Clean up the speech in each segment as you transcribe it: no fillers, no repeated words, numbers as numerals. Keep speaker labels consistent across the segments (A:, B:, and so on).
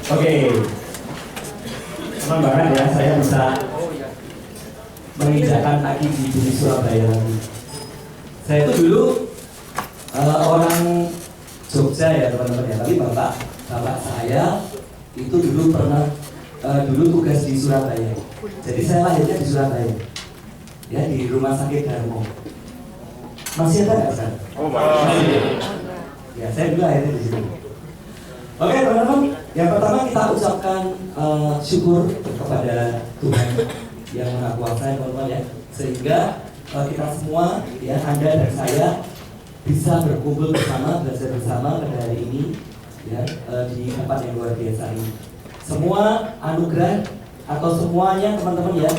A: Oke, senang banget ya saya bisa menginjakkan kaki di bumi Surabaya lagi. Saya itu dulu orang Jogja ya teman-teman ya, tapi bapak saya itu dulu pernah dulu tugas di Surabaya. Jadi saya lahirnya di Surabaya, ya di Rumah Sakit Darmo. Masih ada nggak sekarang?
B: Oh, masih.
A: Ya saya dulu lahirnya di situ. Oke teman-teman, yang pertama kita ucapkan syukur kepada Tuhan yang Maha Kuasa teman-teman ya, sehingga kita semua ya, Anda dan saya bisa berkumpul bersama, belajar bersama pada hari ini ya, di tempat yang luar biasa ini. Semua anugerah atau semuanya teman-teman ya,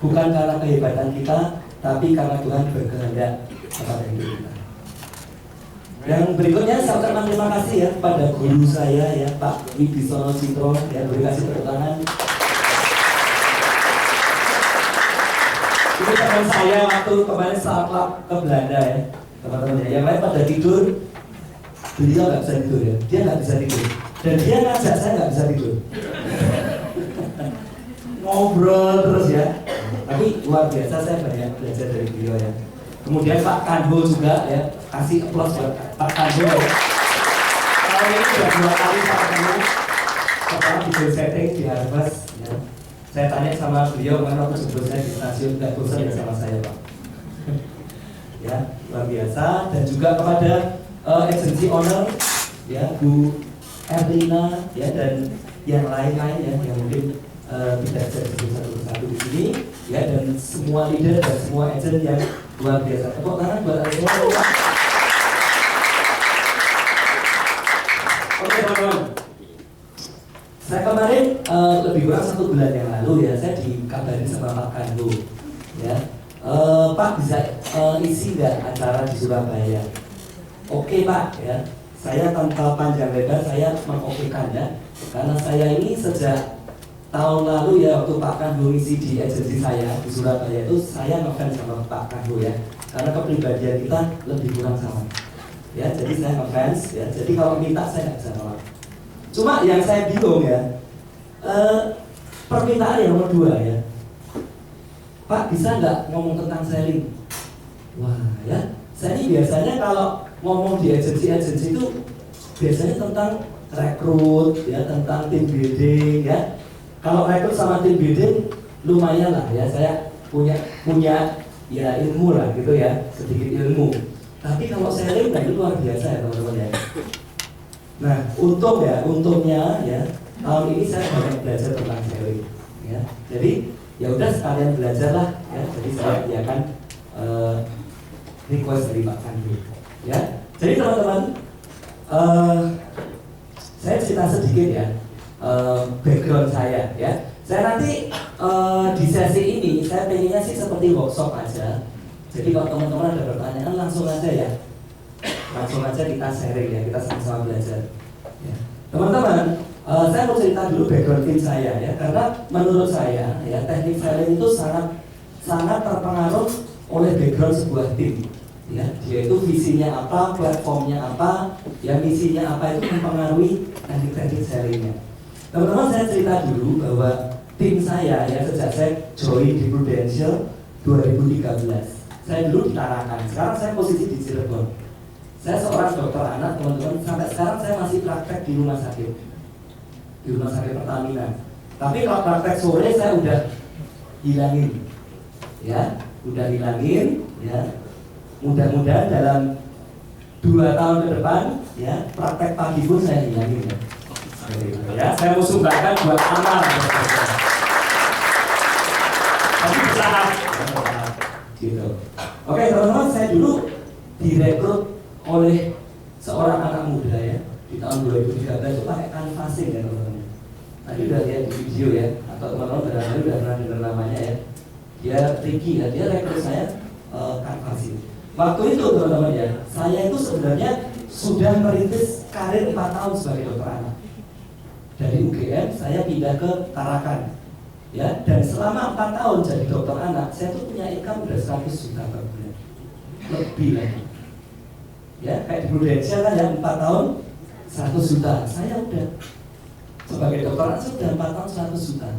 A: bukan karena kehebatan kita, tapi karena Tuhan berkehendak kepada hidup kita. Yang berikutnya saya ucapkan terima kasih ya kepada guru saya ya, Pak Wibisono Citro ya, beri kasih tepuk tangan. Ini teman saya waktu kemarin saat ke Belanda ya, teman-teman ya. Yang lain pada tidur, beliau nggak bisa tidur ya, dia nggak bisa tidur. Dan dia ngajak saya nggak bisa tidur. Ngobrol terus ya. Tapi luar biasa, saya banyak belajar dari beliau ya. Kemudian Pak Kanbo juga ya, kasih aplaus buat Pak Kanbo ya. Tahun ini sudah 2 kali Pak Kanbo setelah video setting di Harvard ya. Saya tanya sama beliau karena waktu sebelum saya di stasiun nggak bosan ya sama saya Pak. Ya luar biasa. Dan juga kepada agency owner ya, Bu Erlina ya, dan yang lain-lain ya, yang mungkin tidak bisa disebut satu persatu di sini ya, dan semua leader dan semua agent yang luar biasa. Tepuk tangan buat semua. Oke teman-teman, saya kemarin lebih kurang 1 bulan yang lalu ya, saya dikabarin sama Pak Kandu ya, Pak bisa isi nggak acara di Surabaya? Oke Pak ya, saya tanpa panjang lebar saya mengokekan ya, karena saya ini sejak tahun lalu ya, waktu Pak Kandu isi di agensi saya di Surabaya itu, saya ngefans sama Pak Kandu ya, karena kepribadian kita lebih kurang sama ya, jadi saya ngefans ya, jadi kalau minta saya nggak bisa nolak. Cuma yang saya bingung ya, permintaan yang nomor 2 ya, Pak bisa nggak ngomong tentang selling? Wah ya, saya ini biasanya kalau ngomong di agensi-agensi itu biasanya tentang rekrut ya, tentang team building ya. Kalau rekrut sama team building lumayan lah ya, saya punya ya ilmu lah gitu ya, sedikit ilmu. Tapi kalau selling itu luar biasa ya teman-teman ya. Nah untungnya ya, tahun ini saya banyak belajar tentang selling ya. Jadi ya udah sekalian belajar lah ya. Jadi saya akan request dari Pak Kandu ya. Jadi teman-teman, saya cerita sedikit ya, background saya ya. Saya nanti di sesi ini saya pengennya sih seperti workshop aja. Jadi kalau teman-teman ada pertanyaan langsung aja ya, langsung aja kita sharing ya, kita sama-sama belajar ya. Teman-teman, saya mau cerita dulu background tim saya ya, karena menurut saya ya, teknik selling itu sangat terpengaruh oleh background sebuah tim ya, yaitu visinya apa, platformnya apa ya, misinya apa, itu mempengaruhi teknik sellingnya. Teman-teman, saya cerita dulu bahwa tim saya ya, sejak saya join di Prudential 2013, saya dulu di Tarakan, sekarang saya posisi di Cirebon. Saya seorang dokter anak teman-teman, sampai sekarang saya masih praktek di rumah sakit Pertamina. Tapi kalau praktek sore saya udah hilangin ya, ya. Mudah-mudahan dalam 2 tahun ke depan ya, praktek pagi pun saya hilangin ya. Saya mau sumbangkan buat amal tapi bertahap gitu. Oke teman-teman, saya dulu direkrut oleh seorang anak muda ya, di tahun 2013 itu pakai canvassing ya teman-teman. Tadi udah lihat di video ya, atau teman-teman barangkali udah pernah dengar namanya ya. Dia Ricky ya, dia rekrut saya canvassing. Waktu itu teman-teman ya, saya itu sebenarnya sudah merintis karir 4 tahun sebagai dokter anak. Dari UGM saya pindah ke Tarakan ya, dan selama 4 tahun jadi dokter anak, saya tuh punya income udah 100 juta per bulan, lebih lagi ya. Kayak di Prudential kan ya, 4 tahun 100 juta, saya udah sebagai dokter anak sudah 4 tahun 100 juta.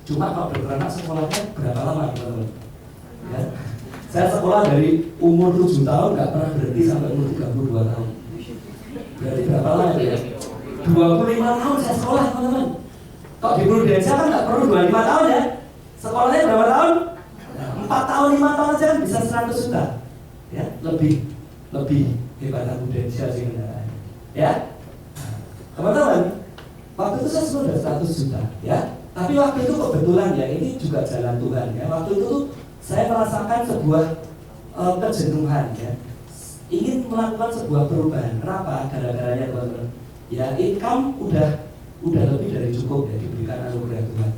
A: Cuma kalau dokter anak sekolahnya berapa lama teman-teman? Ya. Saya sekolah dari umur 7 tahun nggak pernah berhenti sampai umur 32 tahun. Berarti berapa lama ya? 25 tahun saya sekolah teman-teman. Kalau di Prudensial kan nggak perlu 25 tahun ya. Sekolahnya berapa tahun? 4 tahun, 5 tahun aja kan bisa 100 juta. Ya, lebih hebat Prudensial sih benar. Ya, teman-teman, waktu itu saya sudah 100 juta, ya. Tapi waktu itu kebetulan ya, ini juga jalan Tuhan ya. Waktu itu tuh saya merasakan sebuah kejenuhan ya, ingin melakukan sebuah perubahan. Kenapa? Gara-garanya teman-teman. Ya, income udah lebih dari cukup ya diberikan anugerah Tuhan.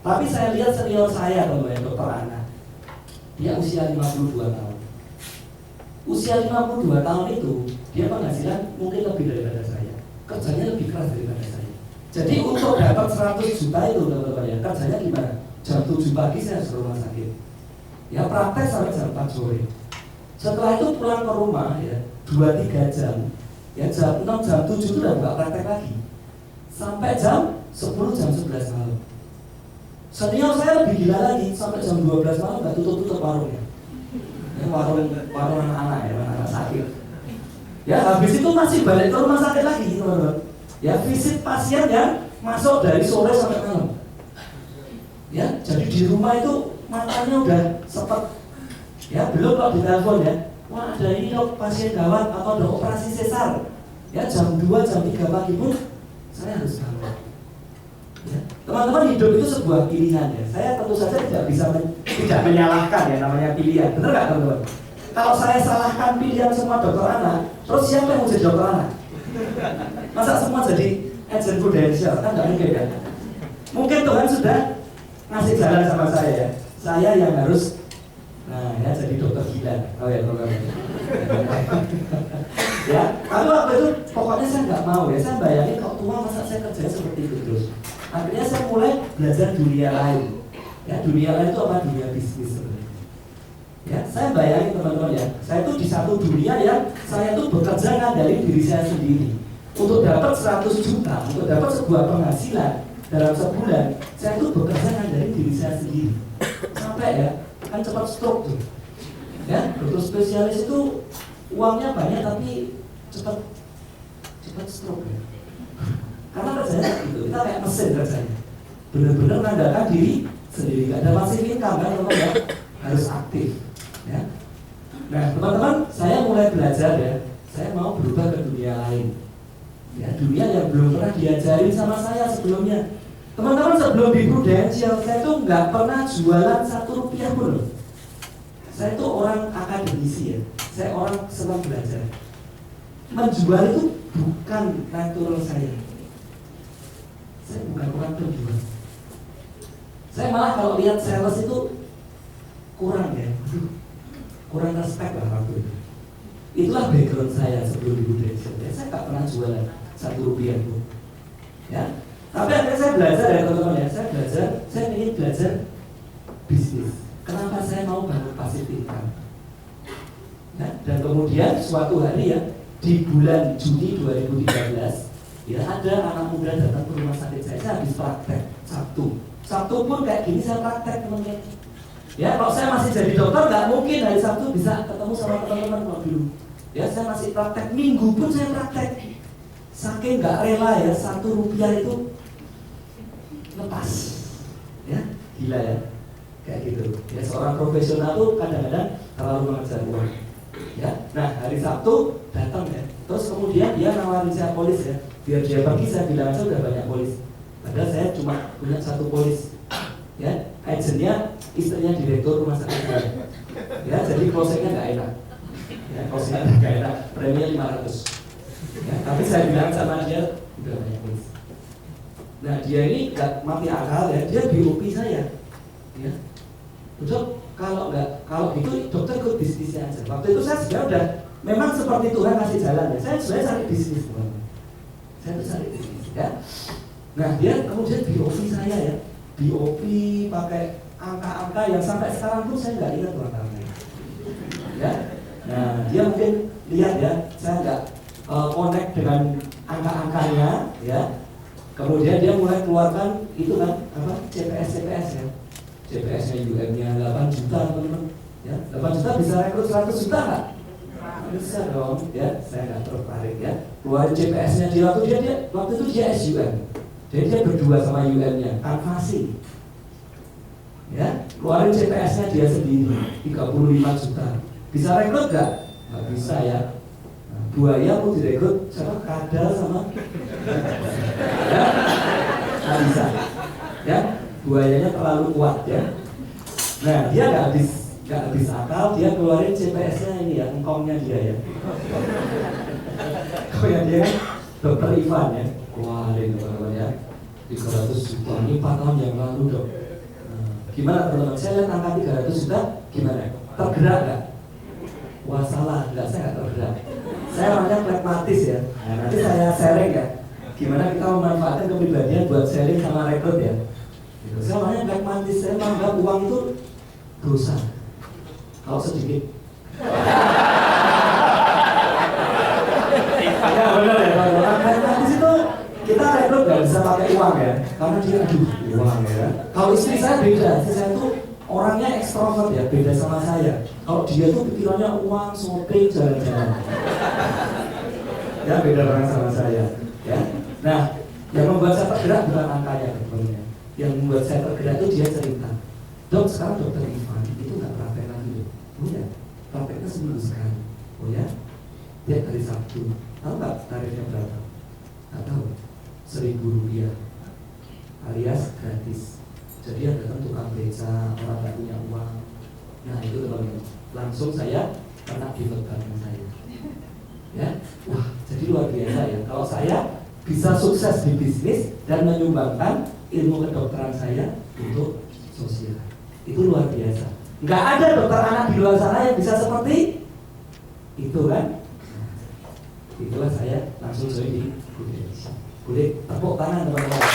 A: Tapi saya lihat senior saya teman-teman, dokter anak, dia usia 52 tahun. Usia 52 tahun itu dia penghasilan mungkin lebih daripada saya, kerjanya lebih keras daripada saya. Jadi untuk dapat 100 juta itu teman-teman ya, kerjanya gimana? Jam 7 pagi saya harus ke rumah sakit, ya praktek sampai jam 4 sore. Setelah itu pulang ke rumah ya 2-3 jam, ya jam 6 jam 7 itu udah nggak praktek lagi sampai jam 10 jam 11 malam. Senior saya lebih gila lagi, sampai jam 12 malam nggak tutup warungnya. Ya, warung anak-anak ya, anak sakit. Ya habis itu masih balik ke rumah sakit lagi teman-teman. Ya visit pasien yang masuk dari sore sampai malam. Ya jadi di rumah itu matanya udah sepet. Ya belum kalau ditelepon ya, wah ada ini dok pasien gawat atau dok operasi sesar. Ya jam 2 jam 3 pagi pun saya harus bangun. Ya. Teman-teman, hidup itu sebuah pilihan ya. Saya tentu saja tidak menyalahkan ya, namanya pilihan. Benar nggak teman-teman? Kalau saya salahkan pilihan semua dokter anak, terus siapa yang mau jadi dokter anak? Masa semua jadi agent Prudensial? Kan nggak mungkin kan? Mungkin Tuhan sudah ngasih jalan sama saya ya. Saya yang harus, nah ya jadi dokter gila. Oh ya teman-teman. Ya, tapi waktu itu pokoknya saya nggak mau ya. Saya bayangin kalau tua masa saya kerja seperti itu terus. Akhirnya saya mulai belajar dunia lain. Ya, dunia lain itu apa? Dunia bisnis sebenarnya. Ya, saya bayangin teman-teman ya, saya itu di satu dunia yang saya itu bekerja dari diri saya sendiri. Untuk dapat 100 juta, untuk dapat sebuah penghasilan dalam sebulan, saya itu bekerja dari diri saya sendiri. Sampai ya, kan cepat stroke tuh. Ya, dokter spesialis itu uangnya banyak tapi cepat stroke ya. Karena kerjanya gitu, kita kayak mesin kerjanya. Benar-benar mengandalkan diri sendiri, gak ada pasif income kan teman-teman ya, harus aktif. Ya. Nah teman-teman, saya mulai belajar ya, saya mau berubah ke dunia lain. Ya, dunia yang belum pernah diajarin sama saya sebelumnya. Teman-teman, sebelum di Prudensial, saya tuh nggak pernah jualan 1 rupiah pun. Saya tuh orang akademisi ya, saya orang senang belajar. Menjual itu bukan natural saya. Saya bukan orang penjual. Saya malah kalau lihat sales itu kurang ya, kurang respect lah waktu itu. Itulah background saya sebelum di Prudensial. Ya, saya nggak pernah jualan 1 rupiah pun. Ya, tapi akhirnya saya belajar ya teman-teman ya. Saya ingin belajar bisnis. Kenapa saya mau bangun passive income? Ya, dan kemudian suatu hari ya di bulan Juni 2013. Ya ada anak muda datang ke rumah sakit saya habis praktek Sabtu pun kayak gini saya praktek teman-teman. Ya kalau saya masih jadi dokter nggak mungkin hari Sabtu bisa ketemu sama teman-teman kalau dulu. Ya saya masih praktek, Minggu pun saya praktek. Saking nggak rela ya 1 rupiah itu lepas. Ya gila ya kayak gitu. Ya seorang profesional tuh kadang-kadang terlalu mengejar uang. Ya nah hari Sabtu datang ya. Terus kemudian dia nawarin saya polis ya. Biar dia pergi, saya bilang aja udah banyak polis. Padahal saya cuma punya 1 polis. Ya, agennya istrinya direktur rumah sakit saya. Ya, jadi closingnya nggak enak. Ya, closingnya nggak enak. Preminya 500. Ya, tapi saya bilang sama dia udah banyak polis. Nah, dia ini nggak mati akal ya. Dia BOP saya. Ya, betul. Kalau gitu dokter ikut bisnisnya aja. Waktu itu saya sebenarnya udah memang seperti Tuhan kasih jalan ya. Saya sebenarnya cari bisnis teman. Saya tuh cari bisnis ya. Nah dia kemudian BOP saya ya, BOP pakai angka-angka yang sampai sekarang pun saya nggak ingat angka-angkanya. Ya, nah dia mungkin lihat ya, saya nggak connect dengan angka-angkanya ya. Kemudian dia mulai keluarkan itu kan apa CPS ya. CPS-nya UM-nya 8 juta teman-teman. Ya, 8 juta bisa rekrut 100 juta nggak? Bisa dong, ya. Saya nggak tertarik ya. Keluarin CPS-nya dia waktu itu dia SUM. Jadi dia berdua sama UM-nya, kanvasi. Ya, keluarin CPS-nya dia sendiri 35 juta. Bisa rekrut nggak? Nggak bisa ya. Buaya mau direkrut sama kadal sama ya, nggak bisa ya, buayanya terlalu kuat ya. Nah dia nggak habis akal, dia keluarin CPS-nya ini ya, engkongnya dia ya. Kemudian dia Dokter Ivan ya, keluarin teman-teman ya, 300 juta, ini 4 tahun yang lalu dok. Gimana teman-teman, saya lihat angka 300 juta gimana, tergerak nggak? Wah salah, enggak, saya nggak tergerak. Saya orangnya pragmatis ya. Nah, nanti saya sharing ya. Gimana kita memanfaatkan kepribadian buat sharing sama rekrut ya. Gitu. Saya orangnya pragmatis, saya menganggap uang itu dosa. Kalau sedikit. Ya benar ya teman-teman. Pragmatis itu kita rekrut nggak bisa pakai uang ya. Karena dia uang ya. Kalau istri saya beda, istri saya tuh orangnya ekstrovert ya, beda sama saya. Kalau dia tuh pikirannya uang, shopping, jalan-jalan. Ya beda orang sama saya. Ya. Nah, yang membuat saya tergerak bukan angkanya sebenarnya. Yang membuat saya tergerak itu dia cerita. Dok, sekarang dokter Ivan itu nggak praktek lagi dok. Oh ya, prakteknya seminggu sekali. Oh ya, tiap hari Sabtu. Tahu nggak tarifnya berapa? Nggak tahu. Rp1.000 alias gratis. Jadi yang datang tukang beca, orang nggak punya uang. Nah itu teman-teman, langsung saya kena dibebankan saya. Ya, wah jadi luar biasa ya. Kalau saya bisa sukses di bisnis dan menyumbangkan ilmu kedokteran saya untuk sosial, itu luar biasa. Nggak ada dokter anak di luar sana yang bisa seperti itu kan? Itulah saya langsung join di Budensia. Boleh tepuk tangan teman-teman.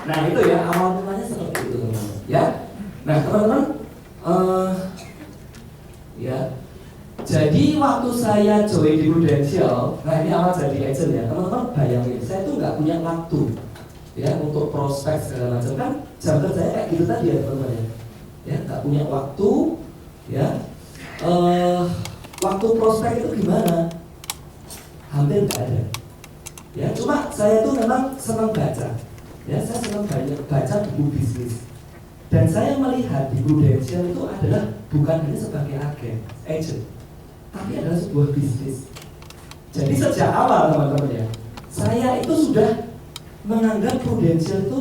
A: Nah itu ya awal mulanya seperti itu teman-teman. Ya, nah teman-teman, ya. Jadi waktu saya join di Prudential, nah ini awal jadi agent ya, teman-teman bayangin, saya tuh nggak punya waktu, ya untuk prospek segala macam kan, jam kerjanya kayak gitu tadi ya teman-teman ya, nggak punya waktu, ya. Waktu prospek itu gimana? Hampir nggak ada. Ya, cuma saya tuh memang senang baca. Ya, saya senang banyak baca buku bisnis. Dan saya melihat di Prudential itu adalah bukan hanya sebagai agen, agent, tapi adalah sebuah bisnis. Jadi sejak awal teman-teman ya, saya itu sudah menganggap Prudential itu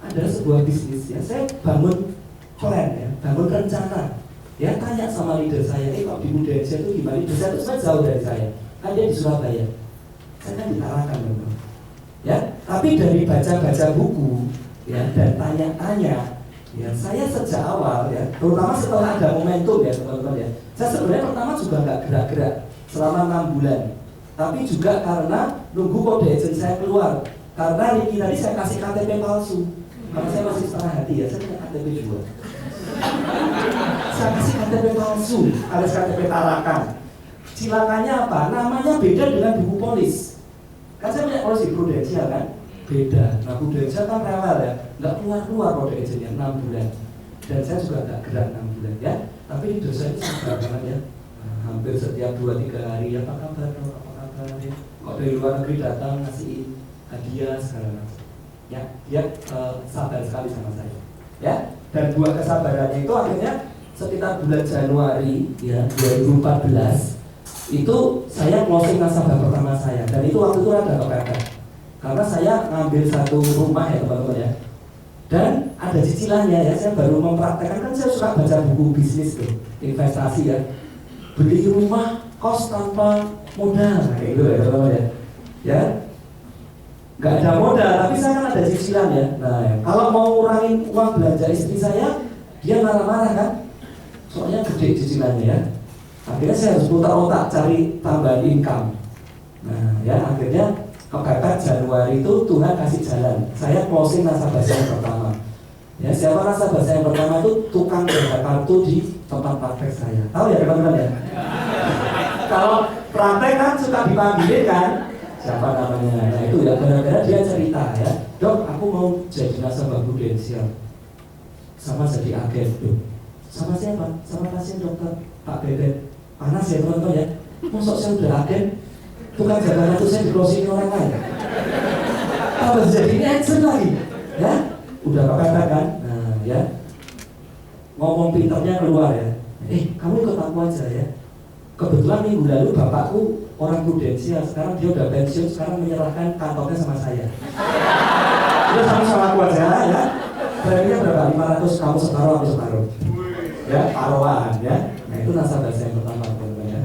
A: adalah sebuah bisnis ya. Saya bangun plan ya, bangun rencana. Ya tanya sama leader saya, kalau di Prudential itu gimana? Leader saya itu sebenarnya jauh dari saya, kan dia di Surabaya. Saya kan ditarakan teman-teman. Ya, tapi dari baca-baca buku ya dan tanya-tanya ya, saya sejak awal ya, terutama setelah ada momentum ya teman-teman ya, saya sebenarnya pertama juga nggak gerak-gerak selama 6 bulan, tapi juga karena nunggu kode agent saya keluar, karena Ricky tadi saya kasih KTP palsu, karena saya masih setengah hati ya, saya punya KTP juga, saya kasih KTP palsu alias KTP tarakan. Cilakanya apa? Namanya beda dengan buku polis. Kan saya punya polis di Prudential kan? Beda. Nah Prudential kan rewel ya, nggak keluar-keluar kode agentnya 6 bulan. Dan saya juga nggak gerak 6 bulan ya. Tapi ini dosa itu sangat banget ya. Nah, hampir setiap 2-3 hari, apa kabar? Apa kabar ya? Kok dari luar negeri datang ngasih hadiah segala macam. Ya, dia sabar sekali sama saya. Ya, dan buah kesabarannya itu akhirnya sekitar bulan Januari ya 2014 itu saya closing nasabah pertama saya, dan itu waktu itu ada kepepet karena saya ngambil satu rumah ya teman-teman ya, dan ada cicilannya ya. Saya baru mempraktekkan, kan saya suka baca buku bisnis tuh, investasi ya, beli rumah kos tanpa modal kayak gitu ya teman-teman ya. Ya nggak ada modal tapi saya kan ada cicilan ya. Nah ya, kalau mau ngurangin uang belanja istri saya, dia marah-marah kan, soalnya gede cicilannya ya. Akhirnya saya harus putar otak cari tambahan income. Nah ya akhirnya kepepet Januari itu Tuhan kasih jalan. Saya closing nasabah saya yang pertama. Ya, siapa nasabah saya yang pertama itu tukang beda kartu di tempat praktek saya. Tahu ya teman-teman ya? Kalau Praktek kan suka dipanggilin kan, siapa namanya. Nah itu ya, gara-gara dia cerita ya, dok aku mau jadi nasabah prudensial sama jadi agen. Dok, sama siapa? Sama pasien dokter Pak Bebek. Panas ya teman-teman ya, masuk saya udah agen, tukang jaga kartu saya di closing orang lain. Apa jadi agent lagi ya, udah kepepet kan. Nah ya, ngomong pinternya keluar ya, kamu ikut aku aja ya. Kebetulan minggu lalu bapakku orang prudensial, sekarang dia udah pensiun, sekarang menyerahkan kantornya sama saya. Udah sama-sama aku aja ya. Preminya berapa? 500, kamu separuh, aku separuh. Ya, paruhan ya. Nah itu nasabah saya yang pertama teman-teman ya.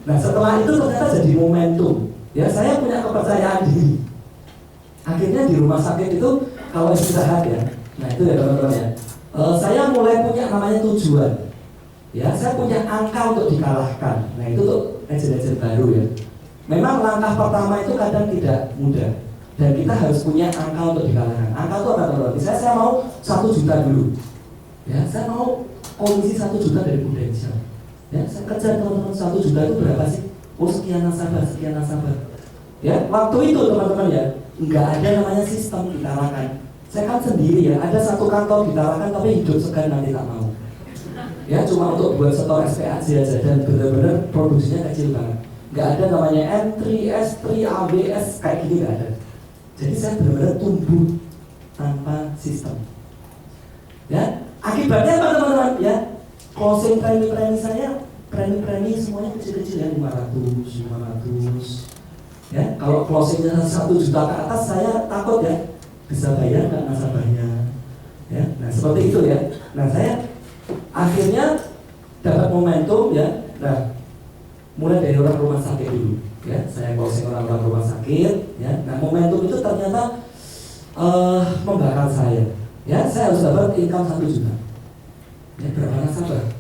A: Nah setelah itu ternyata jadi momentum. Ya saya punya kepercayaan diri. Akhirnya di rumah sakit itu kalau istirahat ya. Nah itu ya teman-teman ya. Saya mulai punya namanya tujuan. Ya, saya punya angka untuk dikalahkan. Nah itu tuh agent-agent baru ya. Memang langkah pertama itu kadang tidak mudah, dan kita harus punya angka untuk dikalahkan. Angka itu apa teman-teman? Misalnya saya mau 1 juta dulu. Ya, saya mau komisi 1 juta dari prudensial. Ya, saya kejar teman-teman 1 juta itu berapa sih? Oh sekian nasabah, sekian nasabah. Ya, waktu itu teman-teman ya, nggak ada namanya sistem dikalahkan. Saya kan sendiri ya, ada satu kantor dikalahkan tapi hidup segan nanti tak mau. Ya cuma untuk buat setor SPAJ aja dan benar-benar produksinya kecil banget. Nggak ada namanya M3, S3, ABS kayak gini nggak ada. Jadi saya benar-benar tumbuh tanpa sistem. Ya akibatnya apa teman-teman? Ya closing premi saya, premi semuanya kecil-kecil ya 500. Ya kalau closingnya 1 juta ke atas saya takut ya bisa bayar nggak nasabahnya. Ya nah seperti itu ya. Nah saya akhirnya dapat momentum ya. Nah, mulai dari orang rumah sakit dulu ya. Saya closing orang rumah sakit ya. Nah, momentum itu ternyata membakar saya. Ya, saya harus dapat income 1 juta. Ya, berapa nasabah?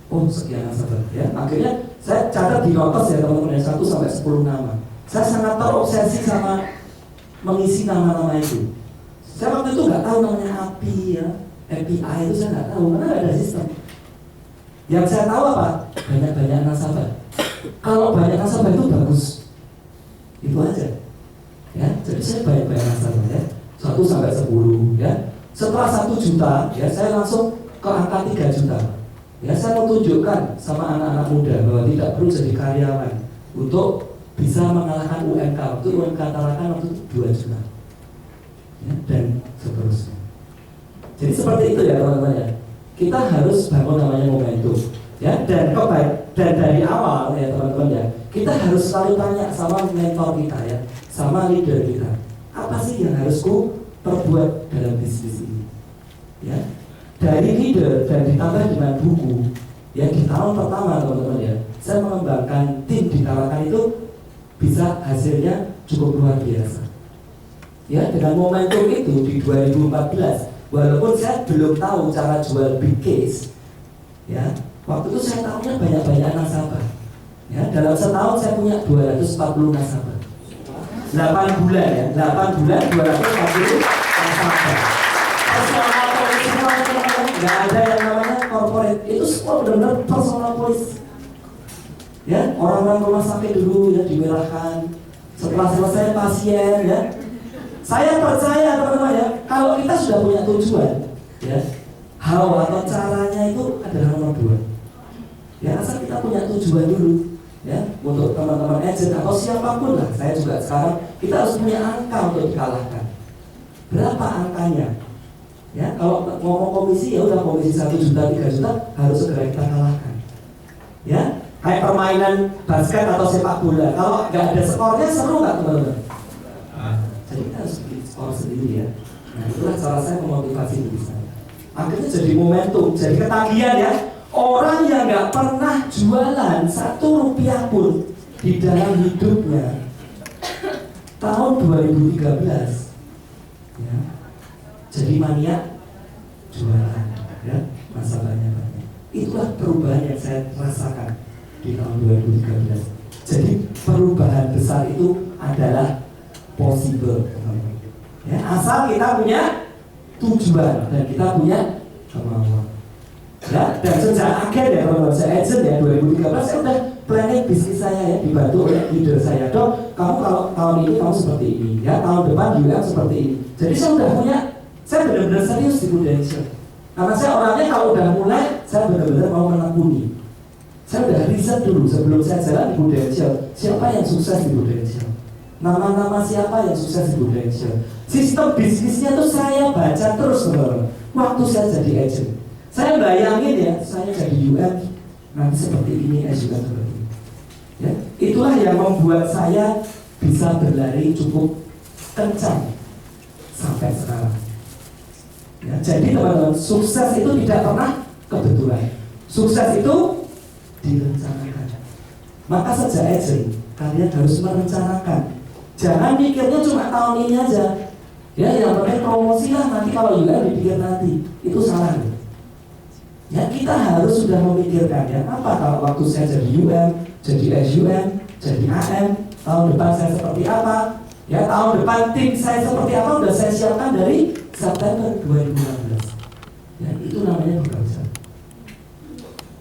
A: Oh, sekian nasabah ya. Akhirnya saya catat di notes ya teman-teman, 1 sampai 10 nama. Saya sangat terobsesi sama mengisi nama-nama itu. Saya waktu itu nggak tahu namanya API ya. API itu saya nggak tahu, karena nggak ada sistem. Yang saya tahu apa? Banyak-banyak nasabah. Kalau banyak nasabah itu bagus, itu aja. Ya, jadi saya banyak-banyak nasabah ya, 1 sampai 10 ya. Setelah 1 juta, ya saya langsung ke angka 3 juta. Ya, saya mau tunjukkan sama anak-anak muda bahwa tidak perlu jadi karyawan untuk bisa mengalahkan UMK. Untuk UMK Tarakan waktu itu 2 juta. Ya, dan seterusnya. Jadi seperti itu ya teman-teman ya. Kita harus bangun namanya momentum. Ya, dan dari awal ya teman-teman ya, kita harus selalu tanya sama mentor kita ya, sama leader kita. Apa sih yang harus ku perbuat dalam bisnis ini? Ya. Dari leader dan ditambah dengan buku. Ya di tahun pertama teman-teman ya, saya mengembangkan tim di Tarakan itu bisa hasilnya cukup luar biasa. Ya, dengan momentum itu di 2014 walaupun saya belum tahu cara jual big case, ya, waktu itu saya tahunya banyak-banyak nasabah. Ya, dalam setahun saya punya 240 nasabah. 8 bulan ya, 8 bulan 240 nasabah. Nggak ada yang namanya corporate, itu semua benar-benar personal police. Ya, orang-orang rumah sakit dulu ya dimerahkan. Setelah selesai pasien ya. Saya percaya teman-teman ya, kalau kita sudah punya tujuan, ya, how atau caranya itu adalah nomor 2. Ya, asal kita punya tujuan dulu, ya, untuk teman-teman agent atau siapapun lah. Saya juga sekarang kita harus punya angka untuk dikalahkan. Berapa angkanya? Ya, kalau ngomong komisi ya udah komisi 1 juta, 3 juta harus segera kita kalahkan. Ya, kayak permainan basket atau sepak bola. Kalau nggak ada skornya seru nggak teman-teman? Jadi kita harus bikin skor sendiri ya. Nah itulah cara saya memotivasi diri saya. Akhirnya jadi momentum, jadi ketagihan ya. Orang yang nggak pernah jualan 1 rupiah pun di dalam hidupnya, tahun 2013 ya, jadi mania jualan ya, nasabahnya banyak. Itulah perubahan yang saya rasakan di tahun 2013. Jadi perubahan besar itu adalah possible, ya, asal kita punya tujuan dan kita punya kemauan. Ya, dan sejak akhir ya teman-teman, saya agent ya 2013 saya udah planning bisnis saya ya, dibantu oleh leader saya. Dok, kamu kalau tahun ini kamu seperti ini, ya tahun depan juga seperti ini. Jadi saya udah punya, saya benar-benar serius di Prudential. Karena saya orangnya kalau udah mulai, saya benar-benar mau menekuni. Saya udah riset dulu sebelum saya jalan di Prudential, siapa yang sukses di Prudential, nama-nama siapa yang sukses di Prudential. Sistem bisnisnya tuh saya baca terus teman-teman. Waktu saya jadi agent, saya bayangin ya, saya jadi UM nanti seperti ini, juga seperti ini. Ya, itulah yang membuat saya bisa berlari cukup kencang sampai sekarang. Ya, jadi teman-teman, sukses itu tidak pernah kebetulan. Sukses itu direncanakan. Maka sejak agent, kalian harus merencanakan. Jangan mikirnya cuma tahun ini aja. Ya, yang penting promosi lah, nanti kalau UM dipikir nanti. Itu salah. Ya, kita harus sudah memikirkan ya, apa kalau waktu saya jadi UM, jadi SUM, jadi AM, tahun depan saya seperti apa? Ya, tahun depan tim saya seperti apa udah saya siapkan dari September 2016. Ya, itu namanya bekerja.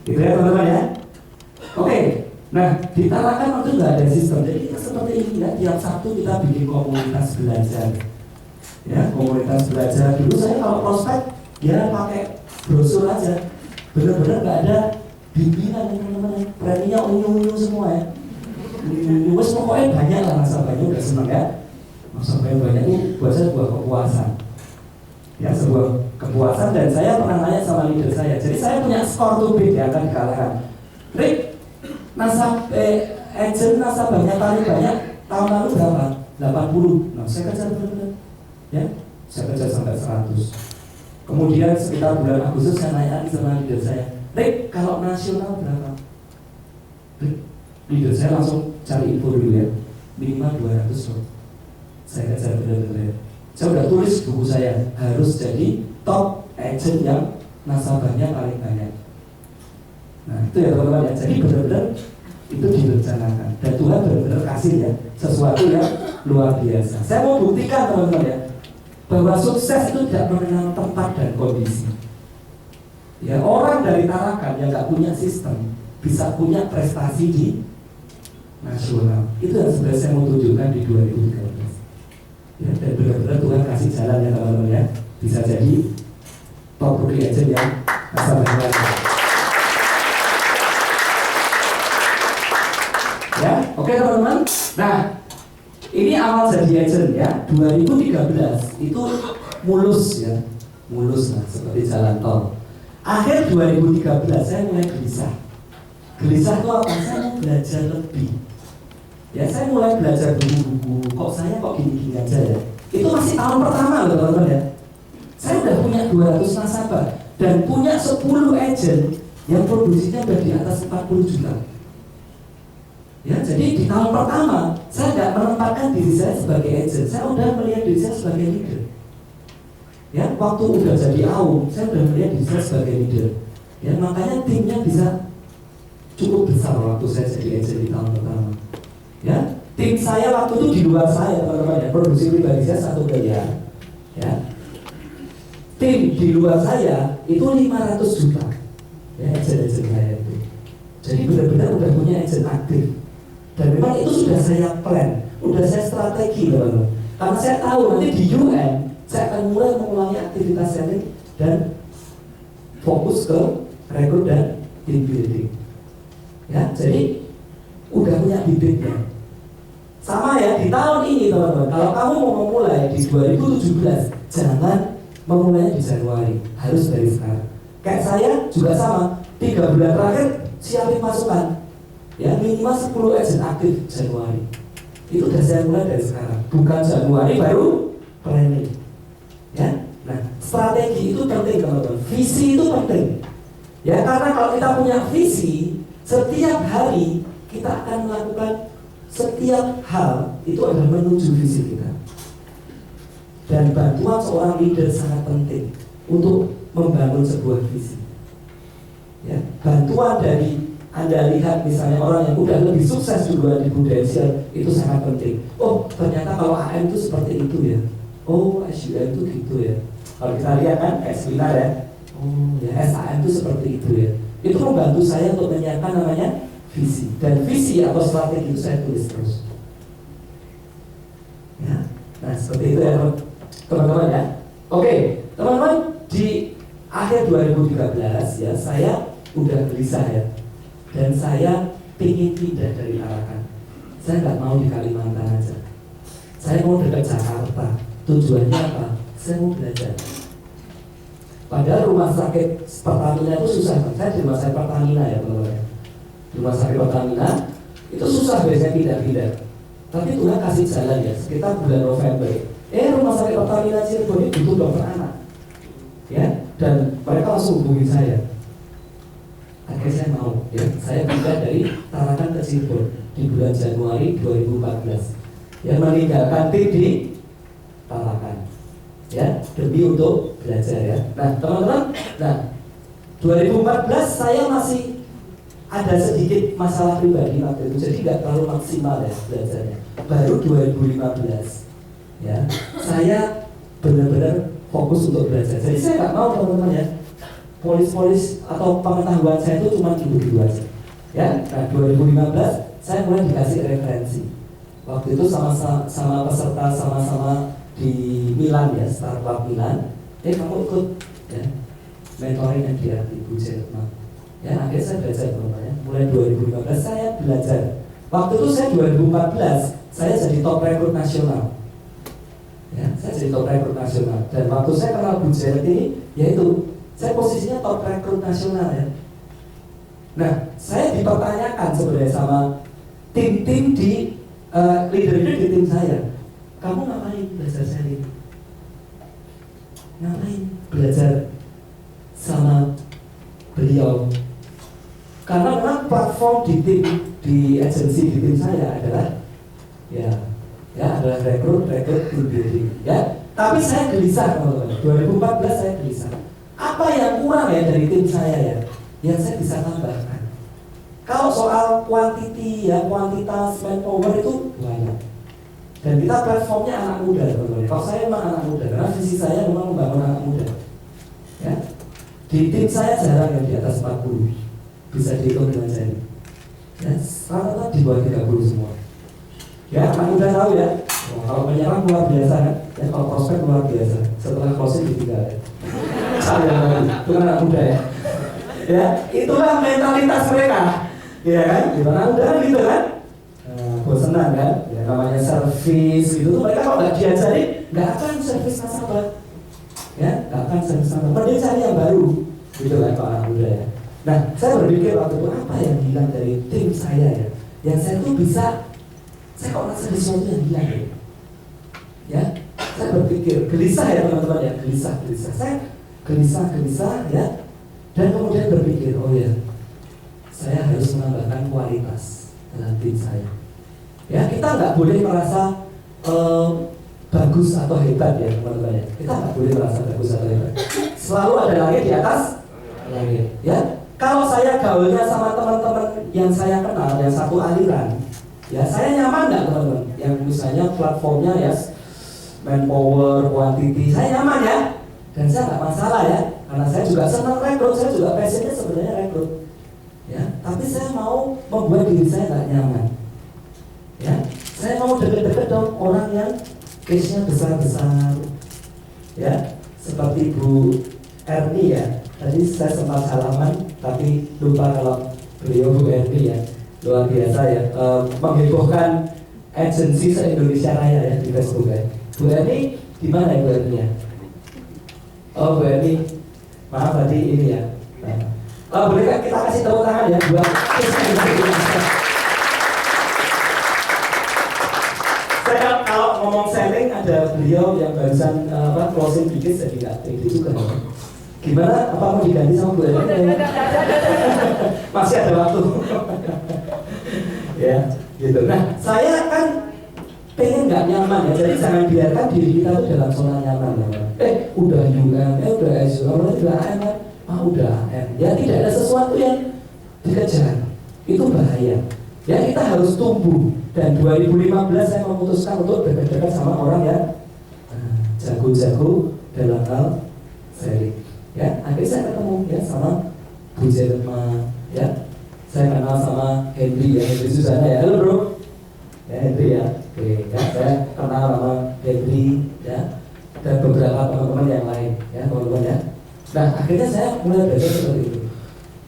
A: Gitu ya teman-teman ya. Oke, nah di Tarakan waktu nggak ada sistem, jadi kita seperti ini ya. Tiap Sabtu kita bikin komunitas belajar. Ya, komunitas belajar. Dulu saya kalau prospek ya pakai brosur aja. Benar-benar nggak ada bimbingan teman-teman. Preminya unyu-unyu semua ya. Wes pokoknya banyak lah, nasabahnya udah senang ya. Nasabahnya banyak itu buat saya sebuah kepuasan. Ya, sebuah kepuasan. Dan saya pernah nanya sama leader saya. Jadi saya punya skor to beat ya, akan dikalahkan. Rick, agent nasabahnya paling banyak tahun lalu berapa? 80. Nah, saya kerja benar-benar. Ya, saya kerja sampai 100. Kemudian sekitar bulan Agustus saya naik lagi sama leader saya. Rick, kalau nasional berapa? Rick, leader saya langsung cari info dulu ya. Minimal 200 loh. Saya kejar benar-benar. Saya udah tulis buku saya, harus jadi top agent yang nasabahnya paling banyak. Nah itu ya teman-teman ya. Jadi benar-benar itu direncanakan. Dan Tuhan benar-benar kasih ya sesuatu yang luar biasa. Saya mau buktikan teman-teman ya, bahwa sukses itu tidak mengenal tempat dan kondisi. Ya, orang dari Tarakan yang nggak punya sistem bisa punya prestasi di nasional. Itu yang sebenarnya saya mau tunjukkan di 2013. Ya, dan benar-benar Tuhan kasih jalan ya teman-teman ya, bisa jadi top rookie agent yang nasabahnya. Ya, oke teman-teman. Nah, ini awal jadi agent ya, 2013 itu mulus ya, mulus lah seperti jalan tol. Akhir 2013 saya mulai gelisah. Gelisah itu apa? Saya mau belajar lebih. Ya, saya mulai belajar buku-buku. Kok saya kok gini-gini aja ya? Itu masih tahun pertama loh teman-teman ya. Saya udah punya 200 nasabah dan punya 10 agent yang produksinya udah di atas 40 juta. Ya, jadi di tahun pertama saya nggak menempatkan diri saya sebagai agent, saya udah melihat diri saya sebagai leader. Ya, waktu udah jadi AUM, saya udah melihat diri saya sebagai leader. Ya, makanya timnya bisa cukup besar waktu saya jadi agent di tahun pertama. Ya, tim saya waktu itu di luar saya teman-teman ya, produksi pribadi saya 1 miliar. Ya, tim di luar saya itu 500 juta. Ya, agent-agent saya itu. Jadi benar-benar udah punya agent aktif. Dan memang itu sudah saya plan, sudah saya strategi teman-teman. Karena saya tahu nanti di UN saya akan mulai mengulangi aktivitas saya dan fokus ke rekrut dan team building. Ya, jadi udah punya bibitnya. Sama ya di tahun ini teman-teman. Kalau kamu mau memulai di 2017, jangan memulai di Januari, harus dari sekarang. Kayak saya juga sama, 3 bulan terakhir siapin masukan. Ya, minimal 10 agent aktif Januari. Itu udah saya mulai dari sekarang. Bukan Januari baru planning. Ya, nah strategi itu penting teman-teman. Visi itu penting. Ya, karena kalau kita punya visi, setiap hari kita akan melakukan setiap hal itu adalah menuju visi kita. Dan bantuan seorang leader sangat penting untuk membangun sebuah visi. Ya, bantuan dari Anda lihat misalnya orang yang udah lebih sukses duluan di Prudential itu sangat penting. Oh, ternyata kalau AM itu seperti itu ya. Oh, SUM itu gitu ya. Kalau kita lihat kan kayak seminar ya, Oh ya, SAM itu seperti itu ya. Itu membantu saya untuk menyiapkan namanya visi. Dan visi atau strategi itu saya tulis terus. Ya, nah seperti itu ya teman-teman ya. Oke, teman-teman, di akhir 2013 ya saya udah gelisah ya. Dan saya ingin pindah dari Tarakan. Saya nggak mau di Kalimantan aja. Saya mau dekat Jakarta. Tujuannya apa? Saya mau belajar. Padahal rumah sakit Pertamina itu susah. Saya di rumah sakit Pertamina ya teman-teman. Di rumah sakit Pertamina itu susah biasanya pindah-pindah. Tapi Tuhan kasih jalan ya. Sekitar bulan November. Rumah sakit Pertamina Cirebon ini butuh dokter anak. Ya, dan mereka langsung hubungi saya. Akhirnya saya mau. Ya, saya pindah dari Tarakan ke Cirebon di bulan Januari 2014. Ya, meninggalkan tim di Tarakan. Ya, demi untuk belajar ya. Nah, teman-teman, 2014 saya masih ada sedikit masalah pribadi waktu itu, jadi nggak terlalu maksimal ya belajarnya. Baru 2015, ya, saya benar-benar fokus untuk belajar. Jadi saya nggak mau teman-teman ya, polis-polis atau pengetahuan saya itu cuma gitu-gitu aja. Ya, nah 2015 saya mulai dikasih referensi. Waktu itu sama peserta sama-sama di Milan ya, Startup Milan. Kamu ikut ya, mentoring yang di Ibu Jerman. Ya, akhirnya saya belajar teman-teman ya. Mulai 2015 saya belajar. Waktu itu saya 2014 saya jadi top rekrut nasional. Ya, saya jadi top rekrut nasional. Dan waktu saya kenal Bu Janet ini, yaitu saya posisinya top rekrut nasional ya. Nah, saya dipertanyakan sebenarnya sama tim-tim di leader-leader di tim saya. Kamu ngapain belajar selling? Ngapain belajar sama beliau? Karena memang platform di tim, di agensi di tim saya adalah adalah rekrut tim building ya. Tapi saya gelisah teman-teman. 2014 saya gelisah. Apa yang kurang ya dari tim saya ya? Yang saya bisa tambahkan. Kalau soal quantity ya, kuantitas manpower itu banyak. Dan kita platformnya anak muda teman-teman. Kalau saya memang anak muda, karena visi saya memang membangun anak muda. Ya, di tim saya jarang yang di atas 40, bisa dihitung dengan jari. Ya, rata-rata di bawah 30 semua. Ya, anak muda tahu ya. Kalau menyerang luar biasa kan, ya kalau prospek luar biasa. Setelah closing ditinggal ya. Saya itu kan anak muda ya. Ya, itulah mentalitas mereka. Ya kan, di mana muda kan gitu kan. Bosenan kan, ya namanya servis gitu tuh mereka kalau nggak diajari nggak akan servis nasabah, ya nggak akan servis nasabah. Mending cari yang baru, gitu kan Pak anak muda ya. Nah, saya berpikir waktu itu apa yang hilang dari tim saya ya, yang saya tuh bisa, saya kok rasa sesuatu yang hilang ya. Saya berpikir gelisah ya teman-teman ya, gelisah. Saya gelisah ya, dan kemudian berpikir oh ya, saya harus menambahkan kualitas dalam tim saya. Ya, kita nggak boleh merasa bagus atau hebat ya teman-teman ya. Kita nggak boleh merasa bagus atau hebat. Selalu ada langit di atas langit. Ya, kalau saya gaulnya sama teman-teman yang saya kenal yang satu aliran, ya saya nyaman nggak teman-teman? Yang misalnya platformnya ya manpower, quantity, saya nyaman ya. Dan saya nggak masalah ya, karena saya juga senang rekrut, saya juga passionnya sebenarnya rekrut. Ya, tapi saya mau membuat diri saya nggak nyaman. Ya, saya mau deket-deket dong orang yang case-nya besar-besar. Ya, seperti Bu Erni ya. Tadi saya sempat salaman, tapi lupa kalau beliau Bu Erni ya. Luar biasa ya, menghebohkan agensi se-Indonesia Raya ya di Facebook ya. Bu Erni, di mana ya Bu Erni ya? Oh Bu Erni, maaf tadi ini ya. Boleh kita kasih tepuk tangan ya buat saya kalau ngomong selling ada beliau yang barusan closing dikit jadi nggak pede juga. Gimana? Apa mau diganti sama Bu Erni? Masih ada waktu. Ya, gitu. Nah, saya kan pengen nggak nyaman ya, jadi jangan biarkan diri kita tuh dalam zona nyaman. Udah UM, udah SU, udah AM, udah AM. Ya tidak ada sesuatu yang dikejar. Itu bahaya. Ya kita harus tumbuh. Dan 2015 saya memutuskan untuk dekat-dekat sama orang yang jago-jago dalam hal selling. Ya, akhirnya saya ketemu ya sama Bu Jerema, ya. Saya kenal sama Henry ya, Henry Susana ya. Halo bro. Ya Henry ya. Oke, ya, saya kenal sama Henry ya. Dan beberapa teman-teman yang lain ya, teman-teman ya. Nah, akhirnya saya mulai belajar seperti itu.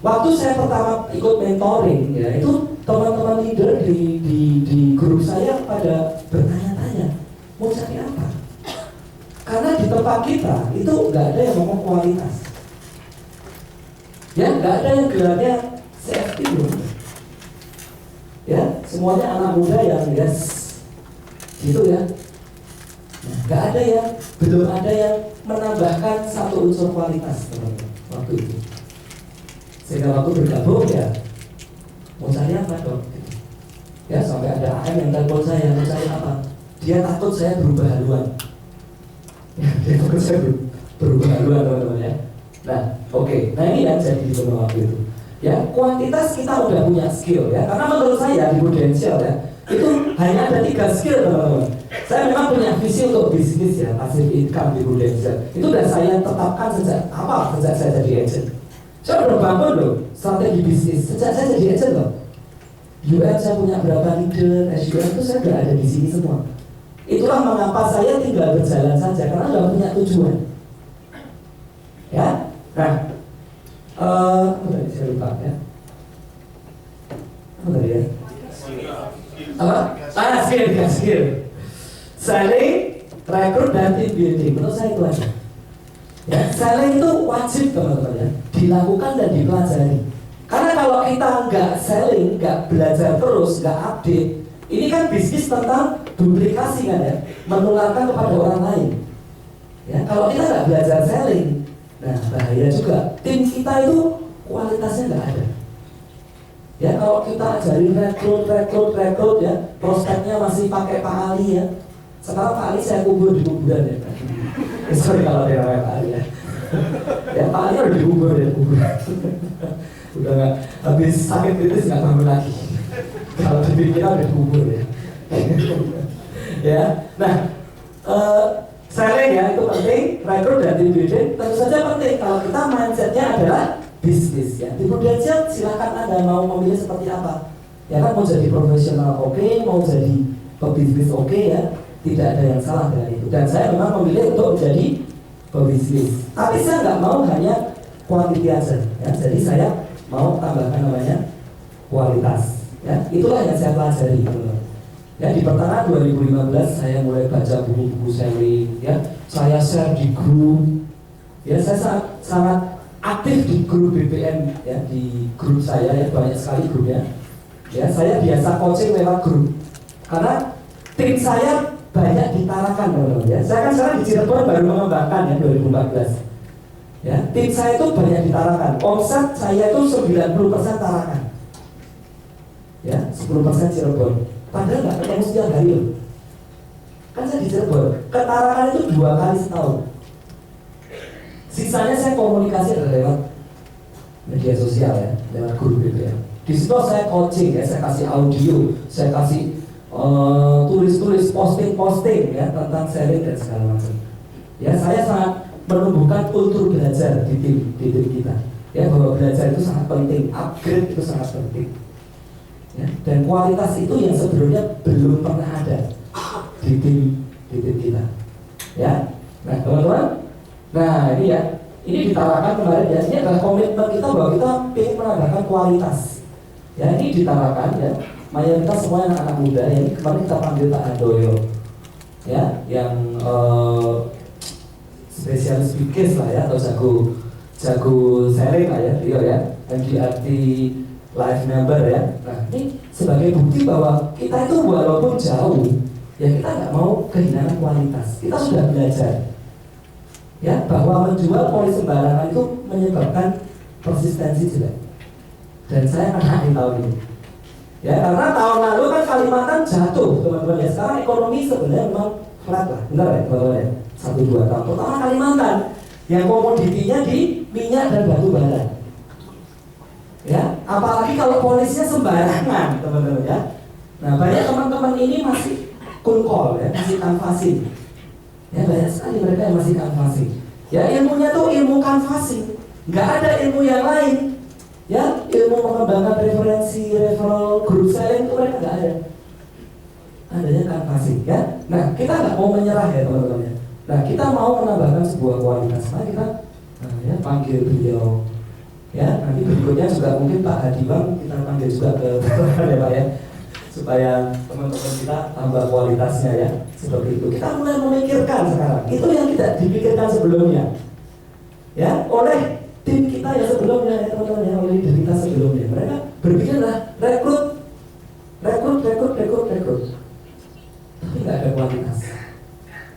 A: Waktu saya pertama ikut mentoring ya, itu teman-teman leader di grup saya pada bertanya-tanya mau cari apa? Karena di tempat kita itu nggak ada yang ngomong kualitas, ya nggak ada yang gelarnya CFP loh. Ya semuanya anak muda yang yes gitu ya. Nggak ada yang, belum ada yang menambahkan satu unsur kualitas teman-teman waktu itu. Sehingga waktu bergabung ya mau cari apa dong? Ya sampai ada AM yang telepon saya, mau cari apa? Dia takut saya berubah haluan. Dia takut saya berubah haluan teman-teman ya. Nah oke, nah ini yang jadi di waktu itu. Ya kuantitas kita udah punya skill ya, karena menurut saya di Prudential ya itu hanya ada 3 skill teman-teman. Saya memang punya visi untuk bisnis ya, passive income di Prudential. Itu udah saya tetapkan sejak saya jadi agent. Saya udah bangun loh strategi bisnis sejak saya jadi agent loh. UN saya punya berapa leader, SUM itu saya udah ada di sini semua. Itulah mengapa saya tinggal berjalan saja karena udah punya tujuan. Ya, nah, tadi saya lupa ya. Apa tadi ya? Apa? Skill. Selling, rekrut dan team building. Menurut saya itu aja. Ya, selling itu wajib teman-teman ya, dilakukan dan dipelajari. Karena kalau kita nggak selling, nggak belajar terus, nggak update, ini kan bisnis tentang duplikasi kan ya, menularkan kepada orang lain. Ya, kalau kita nggak belajar selling, nah bahaya juga. Tim kita itu kualitasnya nggak ada. Ya kalau kita ajarin rekrut ya, prospeknya masih pakai Pak Ali ya. Sekarang Pak Ali saya kubur di kuburan ya. Sorry kalau dia namanya Pak Ali ya. Ya Pak Ali udah dikubur ya, kuburan. Udah nggak, habis sakit kritis nggak bangun lagi. Kalau dipikirkan udah dikubur ya. Ya, nah selling ya itu penting, rekrut dan team building tentu saja penting kalau kita mindsetnya adalah bisnis ya. Di Prudential silakan Anda mau memilih seperti apa. Ya kan mau jadi profesional oke, mau jadi pebisnis oke ya. Tidak ada yang salah dengan itu. Dan saya memang memilih untuk menjadi pebisnis. Tapi saya nggak mau hanya quantity aja ya. Jadi saya mau tambahkan namanya kualitas. Ya, itulah yang saya pelajari teman-teman. Ya di pertengahan 2015 saya mulai baca buku-buku selling ya. Saya share di grup. Ya saya sangat aktif di grup BPM ya, di grup saya ya, banyak sekali grupnya. Ya saya biasa coaching lewat grup. Karena tim saya banyak ditarakan teman-teman ya. Saya kan sekarang di Cirebon baru mengembangkan ya 2014. Ya, tim saya itu banyak ditarakan. Omset saya itu 90% tarakan. Ya, 10% Cirebon. Padahal nggak ketemu setiap hari loh. Kan saya di Cirebon, ketarakan itu 2 kali setahun. Sisanya saya komunikasi lewat media sosial ya, lewat grup BPM. Di situ saya coaching ya, saya kasih audio, saya kasih tulis-tulis, posting ya tentang selling dan segala macam. Ya saya sangat menumbuhkan kultur belajar di tim kita. Ya bahwa belajar itu sangat penting, upgrade itu sangat penting. Ya, dan kualitas itu yang sebelumnya belum pernah ada di tim kita. Ya, nah teman-teman, nah ini ya, ini ditarakan kemarin ya, ini adalah komitmen kita bahwa kita ingin menambahkan kualitas. Ya ini ditarakan ya. Mayoritas semua anak-anak muda ya, ini kemarin kita panggil Pak Handoyo ya, yang spesialis bikin lah ya, atau jago selling lah ya, dia ya, MDRT live member ya. Nah ini sebagai bukti bahwa kita itu walaupun jauh ya kita nggak mau kehilangan kualitas. Kita sudah belajar ya bahwa menjual polis sembarangan itu menyebabkan persistensi jelek. Dan saya kena di tahun ini. Ya karena tahun lalu kan Kalimantan jatuh teman-teman ya. Sekarang ekonomi sebenarnya memang flat lah, benar ya teman-teman ya. 1-2 tahun. Pertama Kalimantan yang komoditinya di minyak dan batu bara. Ya apalagi kalau polisnya sembarangan teman-teman ya. Nah banyak teman-teman ini masih cold call ya, masih canvassing. Ya banyak sekali mereka yang masih canvassing. Ya, ilmunya tuh ilmu canvassing, nggak ada ilmu yang lain. Ya, ilmu mengembangkan referensi, referral, group selling itu mereka nggak ada. Adanya canvassing, ya. Nah, kita nggak mau menyerah ya teman-teman. Nah, kita mau menambahkan sebuah kualitas. Nah, kita ya, panggil beliau. Ya, nanti berikutnya juga mungkin Pak Hadiwang kita panggil juga ke ya Pak ya, supaya teman-teman kita tambah kualitasnya ya. Seperti itu. Kita mulai memikirkan sekarang. Itu yang tidak dipikirkan sebelumnya. Ya, oleh tim kita yang sebelumnya ya teman-teman ya, oleh leader kita sebelumnya. Mereka berpikirlah rekrut. Tapi nggak ada kualitas.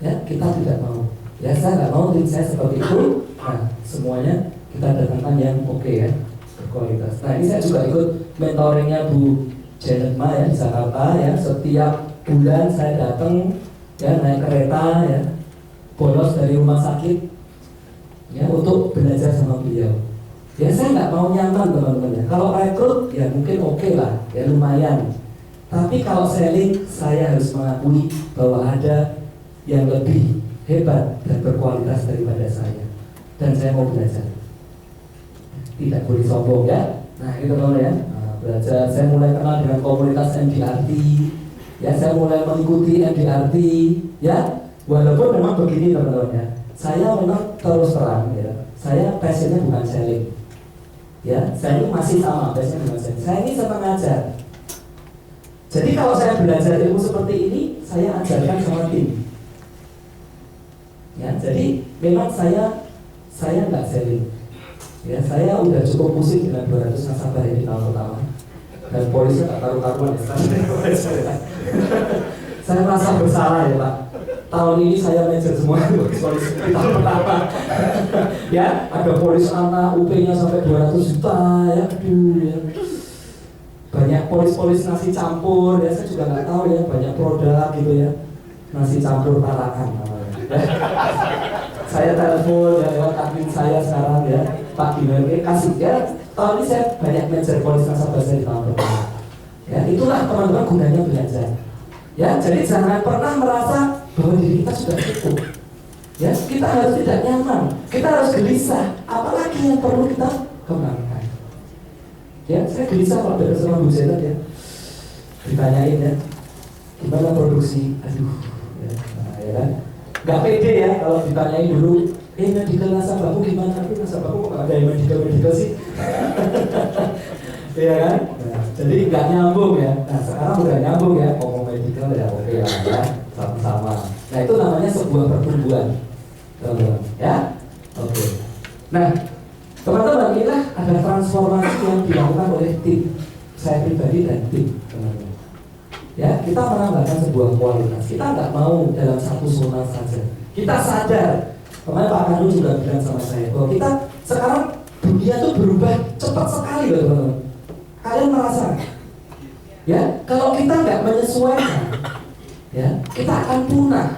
A: Ya, kita tidak mau. Ya, saya nggak mau tim saya seperti itu. Nah, semuanya kita datangkan yang oke ya, berkualitas. Nah, ini saya juga ikut mentoringnya Bu Janet Ma ya di Jakarta ya. Setiap bulan saya datang ya, naik kereta ya, bolos dari rumah sakit ya untuk belajar sama beliau. Ya, saya nggak mau nyaman teman-teman ya. Kalau rekrut ya mungkin oke lah, ya lumayan. Tapi kalau selling, saya harus mengakui bahwa ada yang lebih hebat dan berkualitas daripada saya. Dan saya mau belajar. Tidak boleh sombong ya. Nah, itu teman ya. Nah, belajar. Saya mulai kenal dengan komunitas MDRT. Ya, saya mulai mengikuti MDRT. Ya, walaupun memang begini teman-teman ya. Saya memang terus terang ya. Saya passionnya bukan selling. Ya, saya ini masih sama passionnya bukan selling. Saya ini senang ngajar. Jadi kalau saya belajar ilmu seperti ini, saya ajarkan sama tim. Ya, jadi memang saya nggak selling. Ya, saya udah cukup pusing dengan 200 nasabah di tahun pertama. Dan polisnya tak karu-karuan ya. Saya merasa bersalah ya Pak. Tahun ini saya manajer semua polis di tahun pertama. Ya, ada polis anak UP-nya sampai 200 juta ya. Aduh ya. Banyak polis-polis nasi campur ya, saya juga nggak tahu ya, banyak produk gitu ya, nasi campur Tarakan namanya. Saya telepon ya lewat admin saya sekarang ya, Pak Gimelke kasih ya. Tahun ini saya banyak manajer polis nasabah saya di tahun pertama. Ya, itulah teman-teman gunanya belajar. Ya, jadi jangan pernah merasa bahwa diri kita sudah cukup. Ya, kita harus tidak nyaman, kita harus gelisah. Apalagi yang perlu kita kembangkan. Ya, saya gelisah kalau belajar sama Bu Janet ya. Ditanyain ya, gimana produksi? Aduh, ya, nah, ya kan? Gak pede ya kalau ditanyain dulu. Medical nasabahmu gimana? Tapi nasabahmu kok ada yang medical sih? Iya kan? Nah, jadi nggak nyambung ya. Nah, sekarang udah nyambung ya. Ngomong medical ya oke lah ya, sama-sama. Nah, itu namanya sebuah pertumbuhan, teman-teman. Ya, oke. Nah, teman-teman, inilah ada transformasi yang dilakukan oleh tim saya pribadi dan tim teman-teman. Ya, kita menambahkan sebuah kualitas. Kita nggak mau dalam satu zona saja. Kita sadar, kemarin Pak Kanu juga bilang sama saya bahwa kita sekarang dunia itu berubah cepat sekali loh teman-teman. Kalian merasa? Ya, kalau kita nggak menyesuaikan, ya kita akan punah.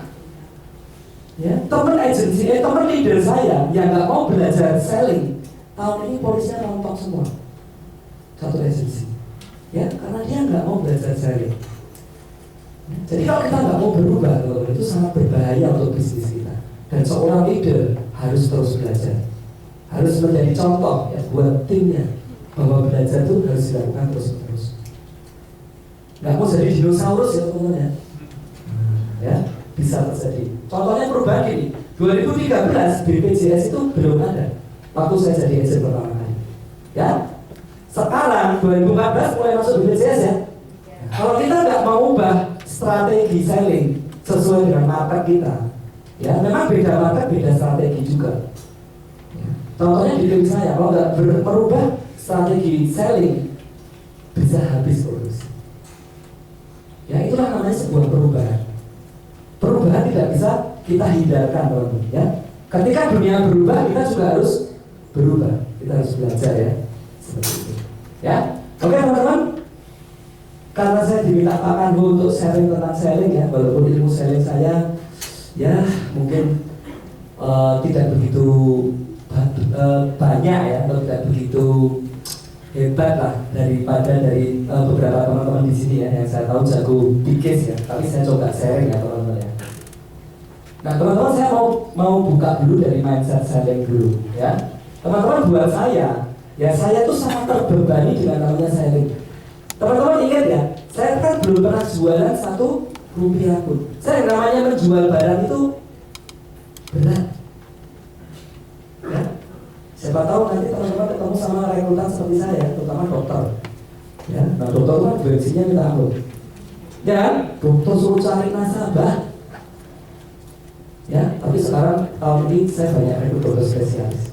A: Ya, teman agensi, teman leader saya yang nggak mau belajar selling. Tahun ini polisnya rontok semua, satu agensi, ya karena dia nggak mau belajar selling. Jadi kalau kita nggak mau berubah, itu sangat berbahaya untuk bisnis kita. Dan seorang leader harus terus belajar, harus menjadi contoh ya buat timnya bahwa belajar itu harus dilakukan terus-menerus. Nggak mau jadi dinosaurus ya teman-teman ya, bisa terjadi. Contohnya perubahan ini, 2013 BPJS itu belum ada. Waktu saya jadi agent pertama kali, ya. Sekarang 2014 mulai masuk BPJS ya. Kalau kita nggak mau ubah strategi selling sesuai dengan market kita, ya memang beda market, beda strategi juga. Ya. Contohnya di tim saya, kalau nggak merubah strategi selling, bisa habis produksi. Ya itulah namanya sebuah perubahan. Perubahan tidak bisa kita hindarkan, teman-teman. Ya. Ketika dunia berubah, kita juga harus berubah, kita harus belajar ya, seperti itu. Ya, oke teman-teman. Karena saya diminta Pak Kandu untuk sharing tentang selling ya, walaupun ilmu selling saya ya mungkin tidak begitu banyak ya, atau tidak begitu hebat lah daripada dari beberapa teman-teman di sini ya, yang saya tahu jago big case ya, tapi saya coba sharing ya teman-teman ya. Nah teman-teman, saya mau buka dulu dari mindset selling dulu ya. Teman-teman, buat saya ya, saya tuh sangat terbebani dengan namanya selling. Teman-teman ingat ya, saya kan belum pernah jualan 1 rupiah pun. Saya namanya menjual barang itu berat ya. Siapa tahu nanti teman-teman ketemu sama rekrutan seperti saya, terutama dokter ya. Nah dokter kan bensinnya minta ampun ya, dokter suruh cari nasabah ya. Tapi sekarang tahun ini saya banyak rekrut dokter spesialis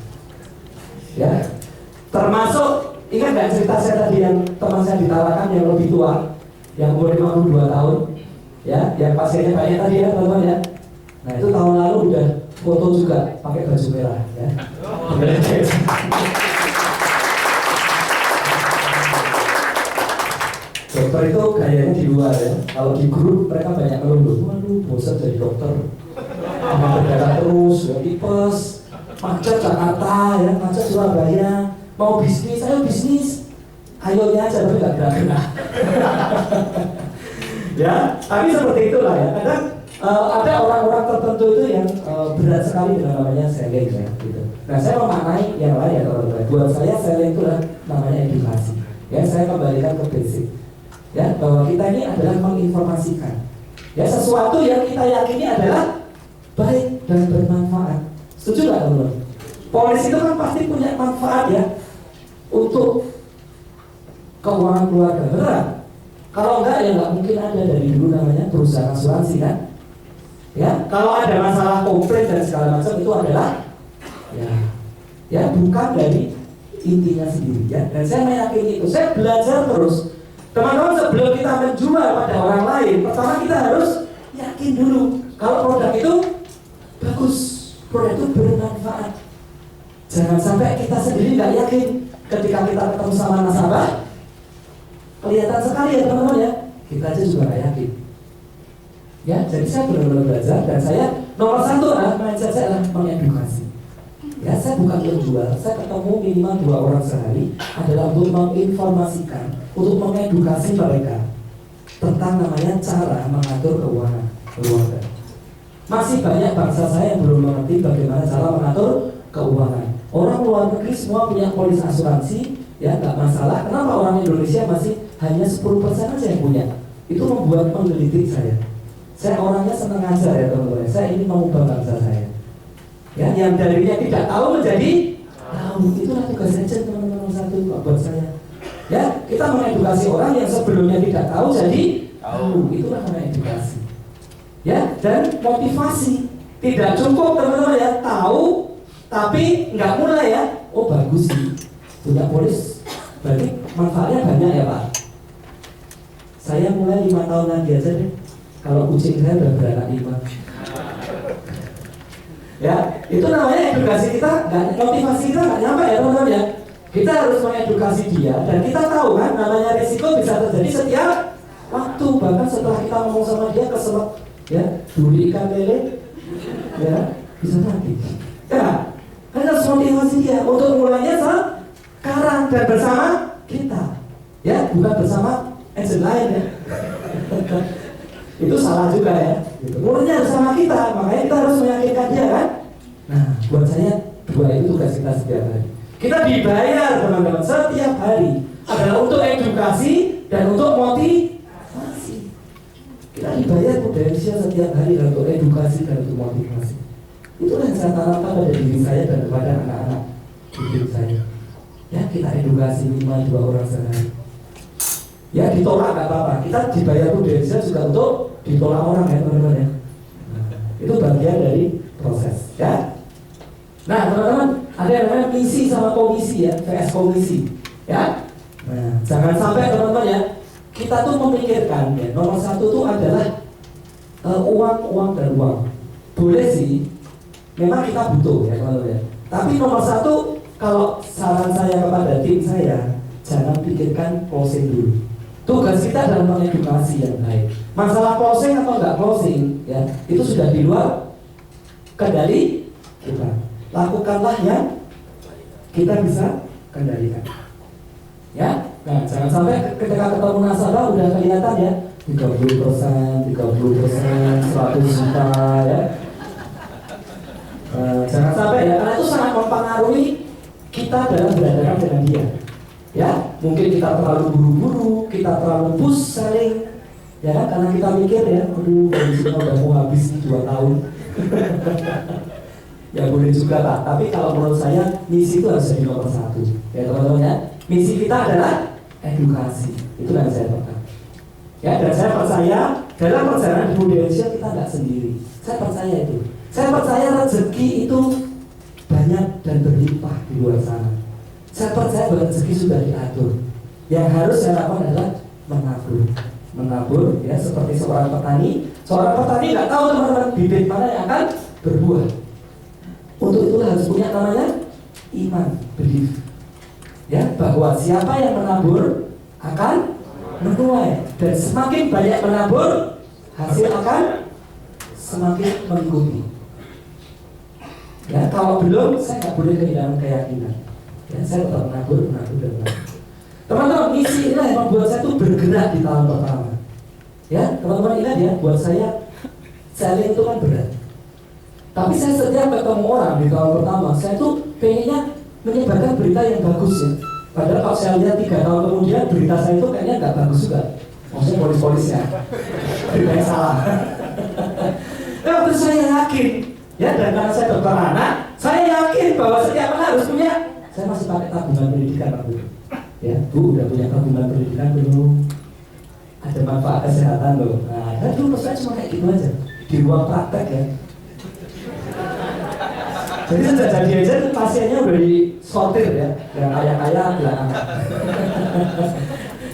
A: ya. Termasuk, ingat gak cerita saya tadi yang teman saya ditawarkan yang lebih tua, yang umur 52 tahun ya, yang pasiennya banyak tadi ya teman-teman ya. Nah itu tahun lalu udah foto juga pakai baju merah ya. Dokter itu gayanya di luar ya. Kalau di grup mereka banyak ngeluh, waduh bosan jadi dokter, sama berdarah terus, ya tipes, macet Jakarta ya, macet Surabaya, mau bisnis, ayo bisnis, ayo ya aja tapi nggak gerak-gerak. Ya, tapi seperti itulah ya. Kadang ada orang-orang tertentu itu yang berat sekali dengan namanya selling ya, gitu. Nah saya memaknai yang lain ya teman-teman. Buat saya selling itu namanya edukasi. Ya saya kembalikan ke basic. Ya, bahwa kita ini adalah menginformasikan ya sesuatu yang kita yakini adalah baik dan bermanfaat. Setuju nggak teman-teman? Polis itu kan pasti punya manfaat ya untuk keuangan keluarga, benar? Kalau enggak ya nggak mungkin ada dari dulu namanya perusahaan asuransi kan? Ya, kalau ada masalah komplain dan segala macam itu adalah ya bukan dari intinya sendiri ya. Dan saya meyakini itu, saya belajar terus. Teman-teman, sebelum kita menjual pada orang lain, pertama kita harus yakin dulu kalau produk itu bagus, produk itu bermanfaat. Jangan sampai kita sendiri nggak yakin ketika kita ketemu sama nasabah, kelihatan sekali ya teman-teman ya, kita aja juga nggak yakin. Ya, jadi saya benar-benar belajar dan saya nomor 1 adalah mindset saya adalah mengedukasi. Ya, saya bukan menjual, saya ketemu minimal 2 orang sehari adalah untuk menginformasikan, untuk mengedukasi mereka tentang namanya cara mengatur keuangan keluarga. Masih banyak bangsa saya yang belum mengerti bagaimana cara mengatur keuangan. Orang luar negeri semua punya polis asuransi, ya nggak masalah. Kenapa orang Indonesia masih hanya 10% aja yang punya? Itu membuat menggelitik saya. Saya orangnya senang aja ya teman-teman. Saya ini mengubah bangsa saya. Ya, yang darinya tidak tahu menjadi tahu. Itulah tugas aja teman-teman satu buat saya. Ya, kita mengedukasi orang yang sebelumnya tidak tahu jadi tahu. Itulah namanya edukasi. Ya, dan motivasi. Tidak cukup teman-teman ya tahu, tapi nggak mulai ya. Oh bagus sih, punya polis, berarti manfaatnya banyak ya Pak. Saya mulai 5 tahun lagi aja deh. Kalau kucing saya udah beranak 5. Ya, itu namanya edukasi kita, dan motivasi kita nggak nyampe ya teman-teman ya. Kita harus mengedukasi dia, dan kita tahu kan namanya risiko bisa terjadi setiap waktu. Bahkan setelah kita ngomong sama dia keselak, ya, duri ikan lele, ya, bisa mati. Ya, kan harus motivasi dia untuk mulainya sekarang dan bersama kita, ya, bukan bersama agent lain ya. Itu salah juga ya. Mulainya bersama kita, makanya kita harus meyakinkan dia kan. Nah, buat saya 2 itu tugas kita setiap hari. Kita dibayar teman-teman setiap hari adalah untuk edukasi dan untuk motivasi. Kita dibayar potensial setiap hari untuk edukasi dan untuk motivasi. Itulah yang saya tanamkan pada diri saya dan kepada anak-anak didik saya. Ya, kita edukasi minimal 2 orang sehari. Ya, ditolak nggak apa-apa. Kita dibayar potensial juga untuk ditolak orang ya teman-teman ya. Nah, itu bagian dari proses ya. Nah teman-teman, ada yang namanya misi sama komisi ya, VS komisi ya. Nah, jangan sampai teman-teman ya, kita tuh memikirkan ya, nomor 1 tuh adalah uang dan uang. Boleh sih, memang kita butuh ya teman-teman ya. Tapi nomor 1, kalau saran saya kepada tim saya, jangan pikirkan closing dulu. Tugas kita adalah mengedukasi yang baik. Masalah closing atau enggak closing ya, itu sudah di luar kendali kita. Lakukanlah yang kita bisa kendalikan. Ya, nah jangan sampai ketika ketemu nasabah udah kelihatan ya 30%, 100 juta ya. Jangan sampai ya, karena itu sangat mempengaruhi kita dalam berhadapan dengan dia. Ya, mungkin kita terlalu buru-buru, kita terlalu push selling, ya kan? Karena kita mikir ya, aduh, bensinnya udah mau habis 2 tahun. Ya boleh juga Pak, tapi kalau menurut saya misi itu harus jadi nomor 1. Ya teman-teman ya, misi kita adalah edukasi. Itu yang saya pegang. Ya, dan saya percaya dalam perjalanan di Prudential kita nggak sendiri. Saya percaya itu. Saya percaya rezeki itu banyak dan berlimpah di luar sana. Saya percaya bahwa rezeki sudah diatur. Yang harus saya lakukan adalah menabur. Menabur, ya seperti seorang petani. Seorang petani nggak tahu teman-teman bibit mana yang akan berbuah. Untuk itulah harus punya namanya iman, belief. Ya, bahwa siapa yang menabur akan menuai, dan semakin banyak menabur, hasil akan semakin mengikuti. Ya, kalau belum, saya nggak boleh kehilangan keyakinan. Ya, saya tetap menabur. Teman-teman, misi ini yang membuat saya tuh bergerak di tahun pertama. Ya, teman-teman ingat ya, buat saya selling itu kan berat. Tapi saya setiap ketemu orang di tahun pertama, saya tuh pengennya menyebarkan berita yang bagus ya. Padahal kalau saya lihat 3 tahun kemudian, berita saya itu kayaknya nggak bagus juga. Maksudnya polis-polisnya, berita yang salah. Tapi saya yakin, ya, dan karena saya dokter anak, saya yakin bahwa setiap anak harus punya. Saya masih pakai tabungan pendidikan waktu itu. Ya, Bu, udah punya tabungan pendidikan belum? Ada manfaat kesehatan loh. Nah, dan dulu saya cuma kayak gitu aja di ruang praktek ya. Jadi sejak jadi aja pasiennya udah disortir ya, yang kaya-kaya belakang.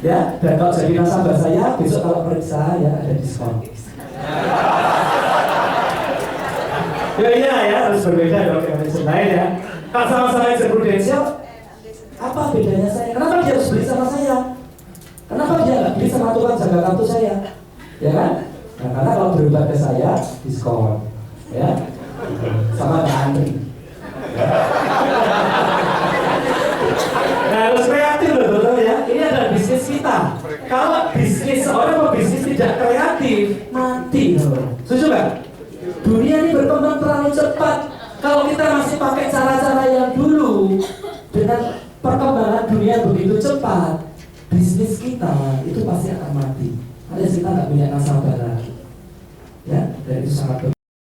A: Ya, dan kalau jadi nasabah saya besok kalau periksa ya ada diskon. Ya iya ya, harus berbeda dong dengan agent lain ya. Kalau sama-sama agent Prudential, apa bedanya saya? Kenapa dia harus beli sama saya? Kenapa dia nggak beli sama tukang jaga kartu saya? Ya kan? Nah, karena kalau berobat ke saya diskon, ya, sama nggak antri. Nah, harus kreatif loh betul ya. Ini adalah bisnis kita. Kalau bisnis seorang pebisnis tidak kreatif, mati loh. Setuju nggak? Dunia ini berkembang terlalu cepat. Kalau kita masih pakai cara-cara yang dulu, dengan perkembangan dunia begitu cepat, bisnis kita itu pasti akan mati. Alias kita nggak punya nasabah lagi. Ya, dan itu sangat